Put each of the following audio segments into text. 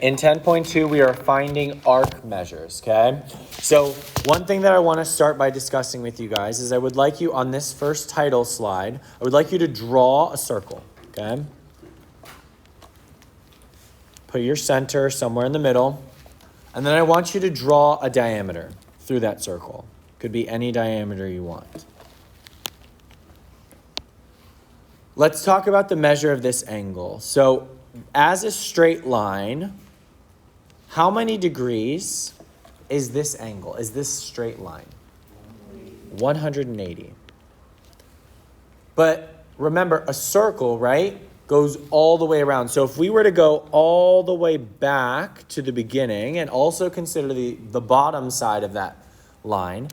in 10.2, we are finding arc measures, okay? So one thing that I want to start by discussing with you guys is I would like you, on this first title slide, I would like you to draw a circle, okay? Put your center somewhere in the middle, and then I want you to draw a diameter through that circle. Could be any diameter you want. Let's talk about the measure of this angle. So as a straight line, how many degrees is this angle? Is this straight line? 180. But remember, a circle, right, goes all the way around. So if we were to go all the way back to the beginning and also consider the bottom side of that line,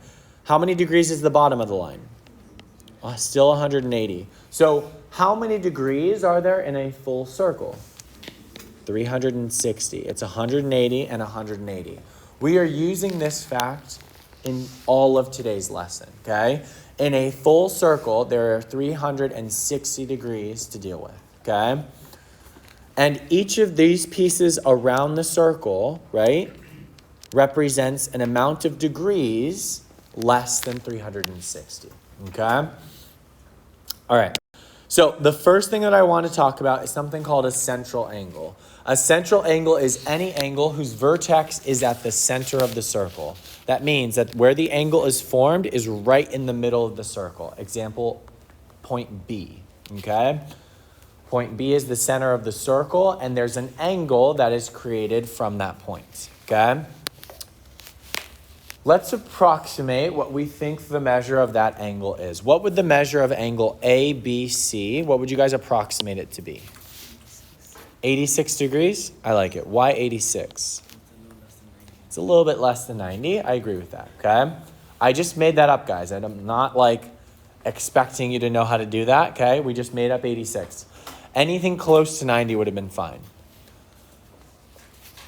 how many degrees is the bottom of the line? Still 180. So how many degrees are there in a full circle? 360. It's 180 and 180. We are using this fact in all of today's lesson, okay? In a full circle, there are 360 degrees to deal with, okay? And each of these pieces around the circle, right, represents an amount of degrees less than 360, okay? All right. So the first thing that I want to talk about is something called a central angle. A central angle is any angle whose vertex is at the center of the circle. That means that where the angle is formed is right in the middle of the circle. Example, point B, okay? Point B is the center of the circle, and there's an angle that is created from that point, okay? Let's approximate what we think the measure of that angle is. What would the measure of angle ABC, what would you guys approximate it to be? 86 degrees? I like it. Why 86? It's a little bit less than 90. I agree with that, okay? I just made that up, guys. I'm not like expecting you to know how to do that, okay? We just made up 86. Anything close to 90 would have been fine.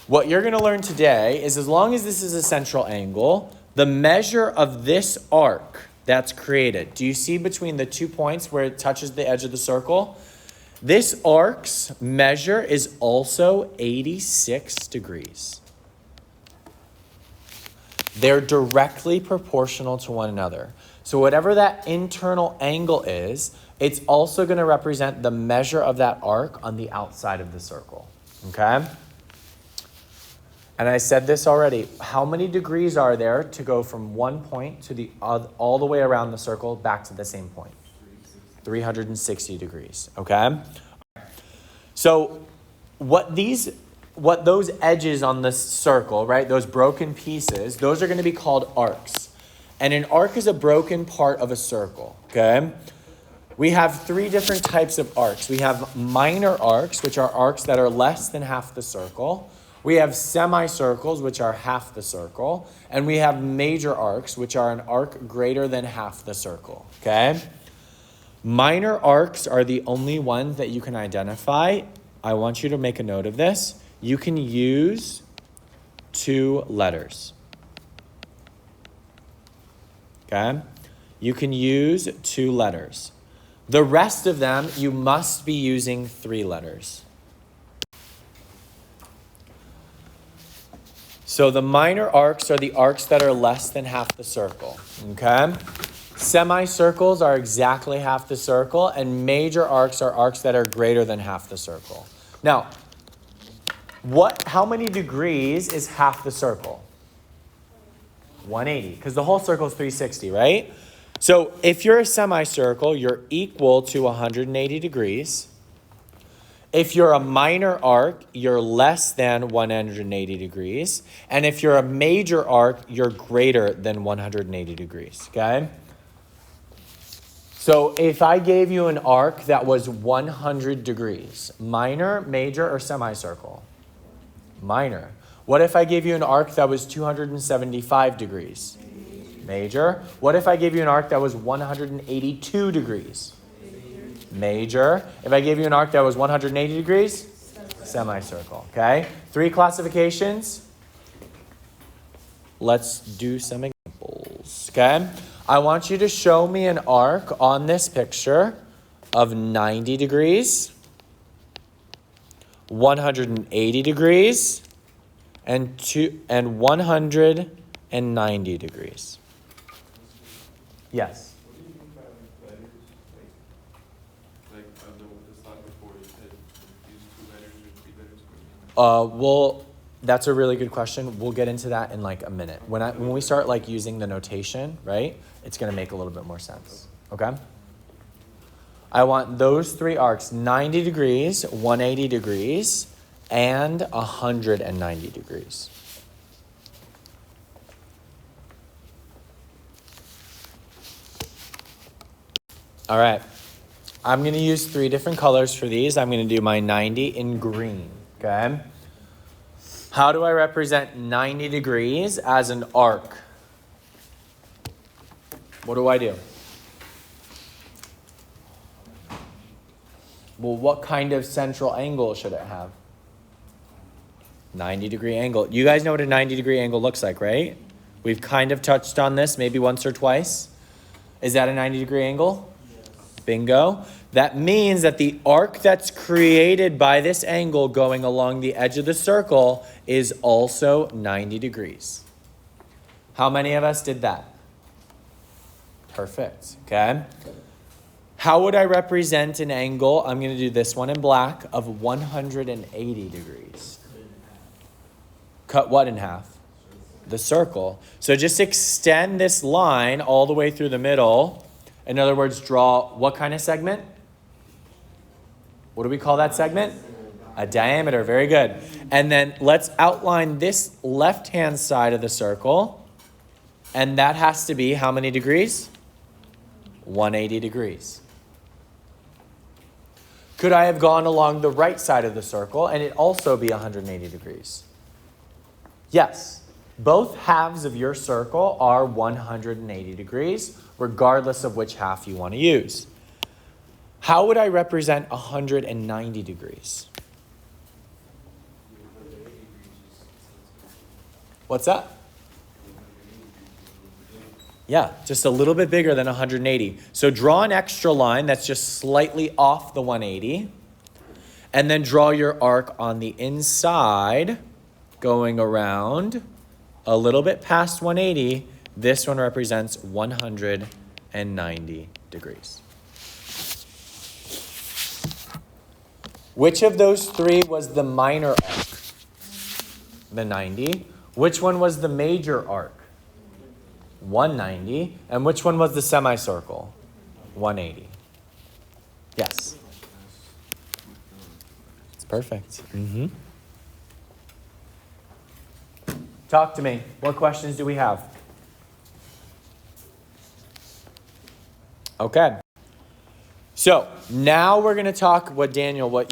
What you're going to learn today is as long as this is a central angle, the measure of this arc that's created. Do you see between the 2 points where it touches the edge of the circle? This arc's measure is also 86 degrees. They're directly proportional to one another. So whatever that internal angle is, it's also going to represent the measure of that arc on the outside of the circle, okay? And I said this already. How many degrees are there to go from one point to the all the way around the circle back to the same point? 360 degrees, okay? So what those edges on the circle, right, those broken pieces, those are going to be called arcs. And an arc is a broken part of a circle, okay? We have three different types of arcs. We have minor arcs, which are arcs that are less than half the circle. We have semicircles, which are half the circle. And we have major arcs, which are an arc greater than half the circle, okay? Minor arcs are the only ones that you can identify. I want you to make a note of this. You can use 2 letters, okay? You can use 2 letters. The rest of them, you must be using 3 letters. So the minor arcs are the arcs that are less than half the circle, okay? Semicircles are exactly half the circle, and major arcs are arcs that are greater than half the circle. Now, how many degrees is half the circle? 180, because the whole circle is 360, right? So if you're a semicircle, you're equal to 180 degrees. If you're a minor arc, you're less than 180 degrees. And if you're a major arc, you're greater than 180 degrees, okay? So if I gave you an arc that was 100 degrees, minor, major, or semicircle? Minor. What if I gave you an arc that was 275 degrees? Major. What if I gave you an arc that was 182 degrees? Major. If I gave you an arc that was 180 degrees? Semicircle, okay? 3 classifications. Let's do some examples, okay? I want you to show me an arc on this picture of 90 degrees, 180 degrees, and 190 degrees. Yes. What do you mean by letters? Like the slide before you said use 2 letters or 3 letters. Well, that's a really good question. We'll get into that in like a minute. When we start like using the notation, right? It's gonna make a little bit more sense. Okay? I want those 3 arcs, 90 degrees, 180 degrees, and 190 degrees. All right. I'm going to use 3 different colors for these. I'm going to do my 90 in green, okay? How do I represent 90 degrees as an arc? What do I do? Well, what kind of central angle should it have? 90-degree angle. You guys know what a 90-degree angle looks like, right? We've kind of touched on this maybe once or twice. Is that a 90-degree angle? Yes. Bingo. That means that the arc that's created by this angle going along the edge of the circle is also 90 degrees. How many of us did that? Perfect, okay? How would I represent an angle? I'm going to do this one in black of 180 degrees. Cut what in half? The circle. So just extend this line all the way through the middle. In other words, draw what kind of segment? What do we call that segment? A diameter. Very good. And then let's outline this left-hand side of the circle. And that has to be how many degrees? 180 degrees. Could I have gone along the right side of the circle and it also be 180 degrees? Yes. Both halves of your circle are 180 degrees, regardless of which half you want to use. How would I represent 190 degrees? What's that? Yeah, just a little bit bigger than 180. So draw an extra line that's just slightly off the 180. And then draw your arc on the inside, going around a little bit past 180. This one represents 190 degrees. Which of those 3 was the minor arc? The 90. Which one was the major arc? 190. And which one was the semicircle? 180. Yes. It's perfect. Talk to me. What questions do we have? Okay. So now we're going to talk what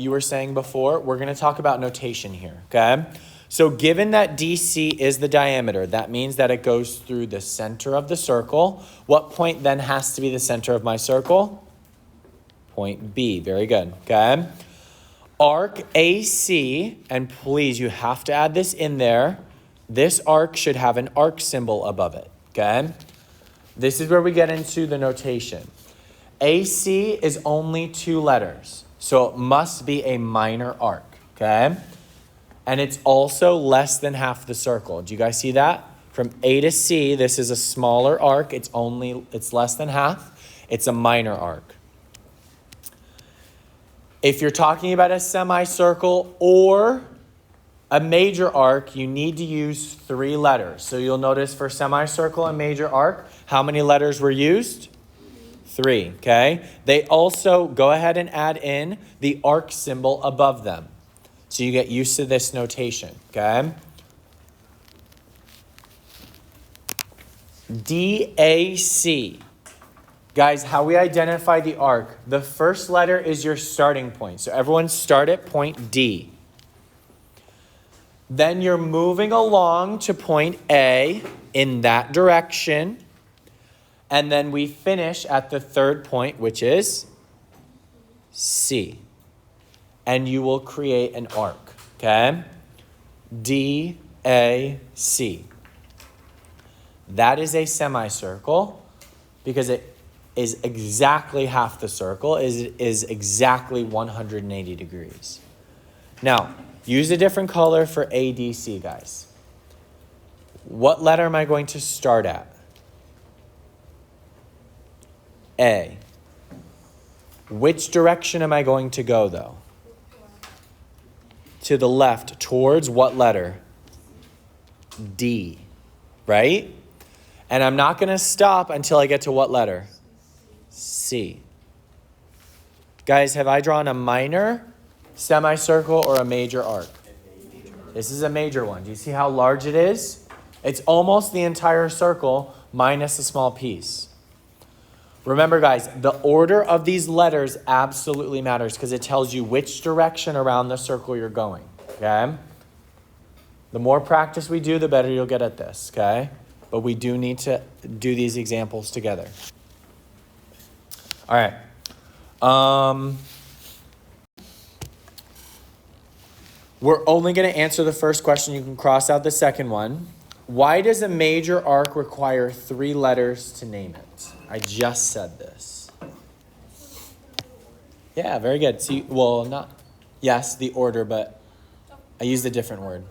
you were saying before. We're going to talk about notation here, okay? So given that DC is the diameter, that means that it goes through the center of the circle. What point then has to be the center of my circle? Point B. Very good, okay? Arc AC, and please, you have to add this in there. This arc should have an arc symbol above it, okay? This is where we get into the notation. AC is only 2 letters, so it must be a minor arc, okay? And it's also less than half the circle. Do you guys see that? From A to C, this is a smaller arc. It's less than half. It's a minor arc. If you're talking about a semicircle or a major arc, you need to use 3 letters. So you'll notice for semicircle and major arc, how many letters were used? 3, okay? They also go ahead and add in the arc symbol above them. So you get used to this notation, okay? DAC. Guys, how we identify the arc. The first letter is your starting point. So everyone start at point D. Then you're moving along to point A in that direction. And then we finish at the third point, which is C. And you will create an arc, okay? DAC. That is a semicircle because it is exactly half the circle, is exactly 180 degrees. Now, use a different color for ADC, guys. What letter am I going to start at? A. Which direction am I going to go, though? To the left. Towards what letter? D. Right? And I'm not going to stop until I get to what letter? C. Guys, have I drawn a minor semicircle or a major arc? This is a major one. Do you see how large it is? It's almost the entire circle minus a small piece. Remember, guys, the order of these letters absolutely matters because it tells you which direction around the circle you're going, okay? The more practice we do, the better you'll get at this, okay? But we do need to do these examples together. All right. We're only going to answer the first question. You can cross out the second one. Why does a major arc require 3 letters to name it? I just said this. Yeah, very good. See, well, not, yes, the order, but I used a different word.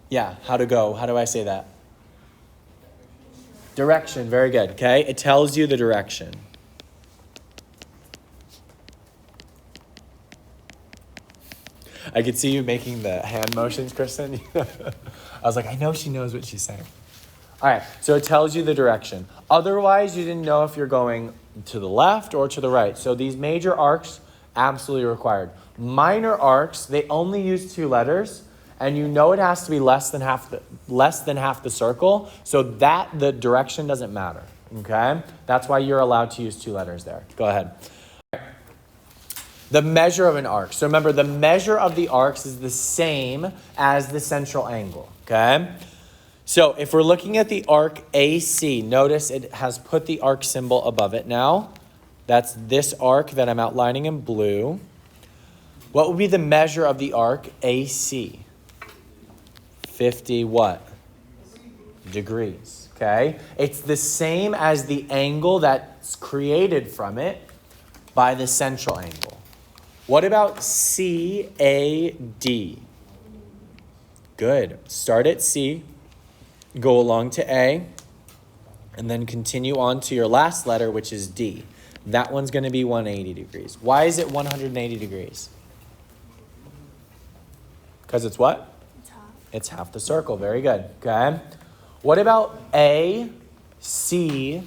Yeah, how to go. How do I say that? Direction, very good, okay? It tells you the direction. I could see you making the hand motions, Kristen. I was like, I know she knows what she's saying. All right, so it tells you the direction. Otherwise, you didn't know if you're going to the left or to the right. So these major arcs, absolutely required. Minor arcs, they only use 2 letters, and you know it has to be less than half the circle, so that the direction doesn't matter, okay? That's why you're allowed to use 2 letters there. Go ahead. The measure of an arc. So remember, the measure of the arcs is the same as the central angle, okay? So if we're looking at the arc AC, notice it has put the arc symbol above it now. That's this arc that I'm outlining in blue. What would be the measure of the arc AC? 50 what? Degrees, okay? It's the same as the angle that's created from it by the central angle. What about CAD? Good. Start at C, go along to A, and then continue on to your last letter, which is D. That one's going to be 180 degrees. Why is it 180 degrees? Because it's what? It's half the circle. Very good. Okay. What about A, C,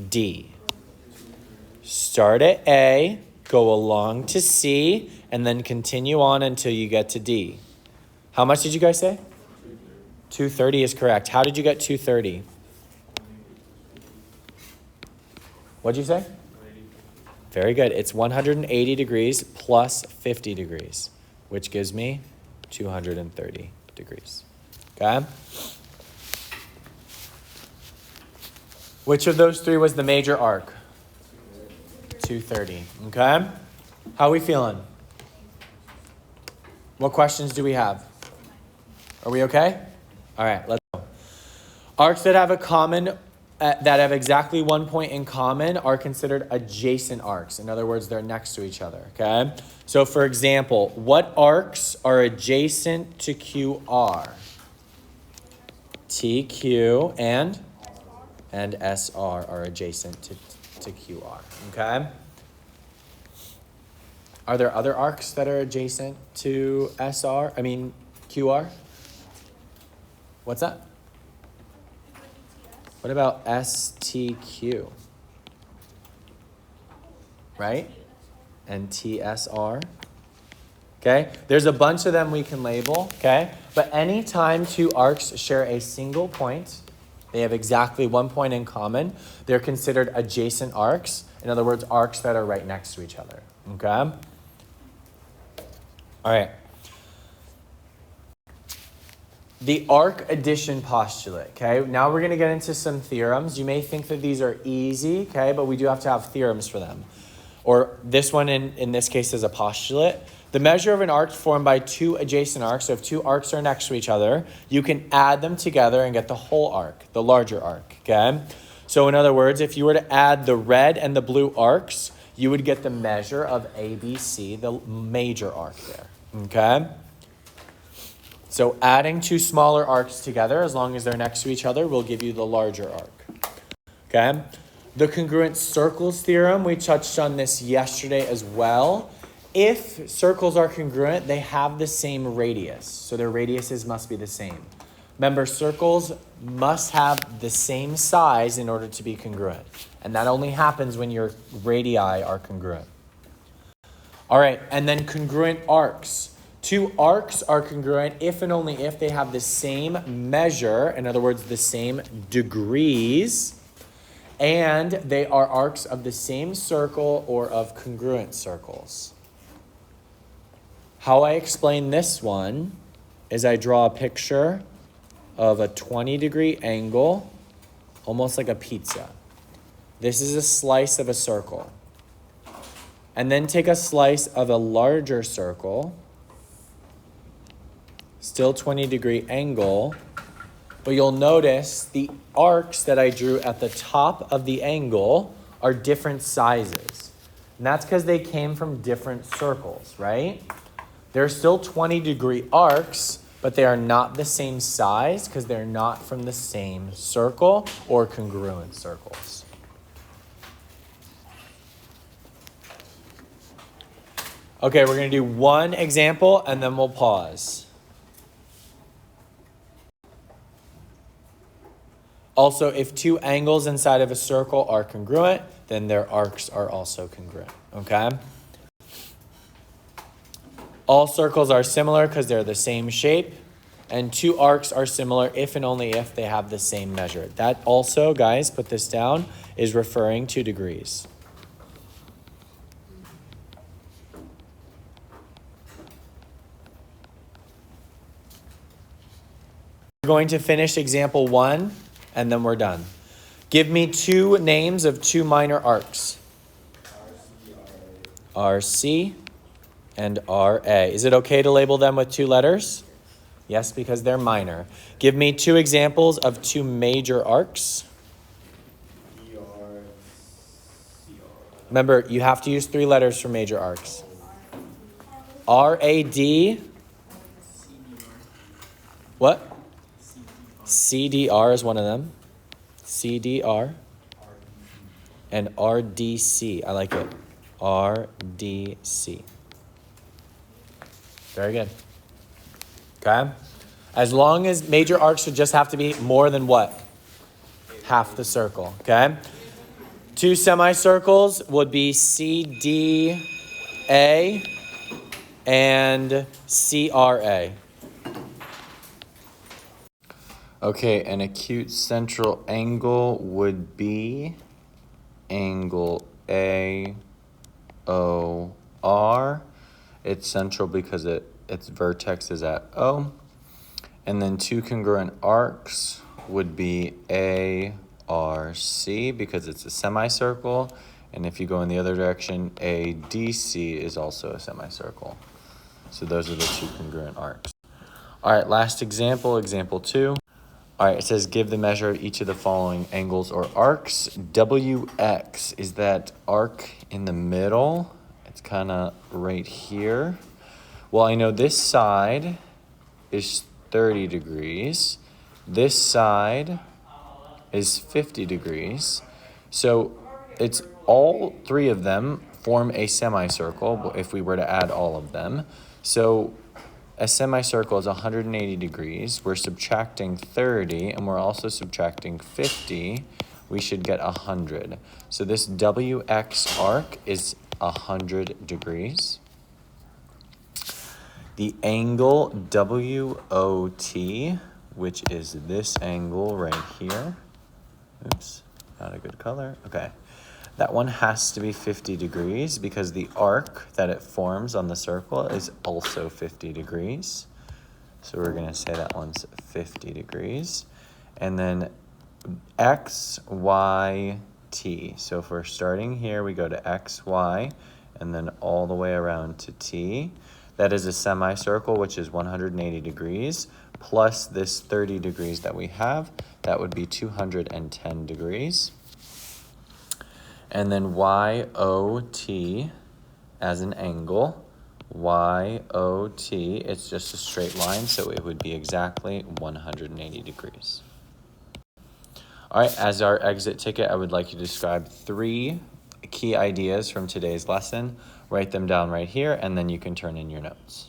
D? Start at A, go along to C, and then continue on until you get to D. How much did you guys say? 230 is correct. How did you get 230? What'd you say? Very good. It's 180 degrees plus 50 degrees, which gives me 230 degrees. Okay? Which of those 3 was the major arc? 230. Okay? How are we feeling? What questions do we have? Are we okay? All right, let's go. Arcs that have that have exactly 1 point in common are considered adjacent arcs. In other words, they're next to each other, okay? So for example, what arcs are adjacent to QR? TQ and SR are adjacent to QR, okay? Are there other arcs that are adjacent to QR? What's that? What about STQ? Right? And TSR? Okay? There's a bunch of them we can label, okay? But anytime 2 arcs share a single point, they have exactly 1 point in common, they're considered adjacent arcs. In other words, arcs that are right next to each other, okay? All right. The arc addition postulate, okay? Now we're going to get into some theorems. You may think that these are easy, okay? But we do have to have theorems for them. Or this one in this case is a postulate. The measure of an arc formed by 2 adjacent arcs. So if 2 arcs are next to each other, you can add them together and get the whole arc, the larger arc, okay? So in other words, if you were to add the red and the blue arcs, you would get the measure of ABC, the major arc there, okay? So adding two smaller arcs together, as long as they're next to each other, will give you the larger arc. Okay? The congruent circles theorem, we touched on this yesterday as well. If circles are congruent, they have the same radius. So their radiuses must be the same. Remember, circles must have the same size in order to be congruent. And that only happens when your radii are congruent. All right, and then congruent arcs. Two arcs are congruent if and only if they have the same measure, in other words, the same degrees, and they are arcs of the same circle or of congruent circles. How I explain this one is I draw a picture of a 20-degree angle, almost like a pizza. This is a slice of a circle. And then take a slice of a larger circle, still 20-degree angle, but you'll notice the arcs that I drew at the top of the angle are different sizes. And that's because they came from different circles, right? They're still 20-degree arcs, but they are not the same size because they're not from the same circle or congruent circles. Okay, we're going to do one example and then we'll pause. Also, if two angles inside of a circle are congruent, then their arcs are also congruent, okay? All circles are similar because they're the same shape, and two arcs are similar if and only if they have the same measure. That also, guys, put this down, is referring to degrees. We're going to finish example 1, and then we're done. Give me two names of two minor arcs. RC and RA. Is it okay to label them with two letters? Yes, because they're minor. Give me two examples of two major arcs. Remember, you have to use three letters for major arcs. RAD. What? CDR is one of them. CDR. And RDC. I like it. RDC. Very good. Okay? As long as major arcs should just have to be more than what? Half the circle. Okay? Two semicircles would be CDA and CRA. Okay, an acute central angle would be angle AOR. It's central because its vertex is at O. And then two congruent arcs would be ARC because it's a semicircle. And if you go in the other direction, ADC is also a semicircle. So those are the two congruent arcs. All right, last example, example 2. All right, it says give the measure of each of the following angles or arcs. WX is that arc in the middle. It's kind of right here. Well, I know this side is 30 degrees. This side is 50 degrees. So it's all three of them form a semicircle if we were to add all of them. So a semicircle is 180 degrees. We're subtracting 30 and we're also subtracting 50. We should get 100. So this WX arc is 100 degrees. The angle WOT, which is this angle right here. Oops, not a good color. Okay. That one has to be 50 degrees because the arc that it forms on the circle is also 50 degrees. So we're going to say that one's 50 degrees. And then X, Y, T. So if we're starting here, we go to X, Y, and then all the way around to T. That is a semicircle, which is 180 degrees, plus this 30 degrees that we have. That would be 210 degrees. And then YOT as an angle YOT, it's just a straight line, so it would be exactly 180 degrees. All right, as our exit ticket, I would like you to describe 3 key ideas from today's lesson. Write them down right here, and then you can turn in your notes.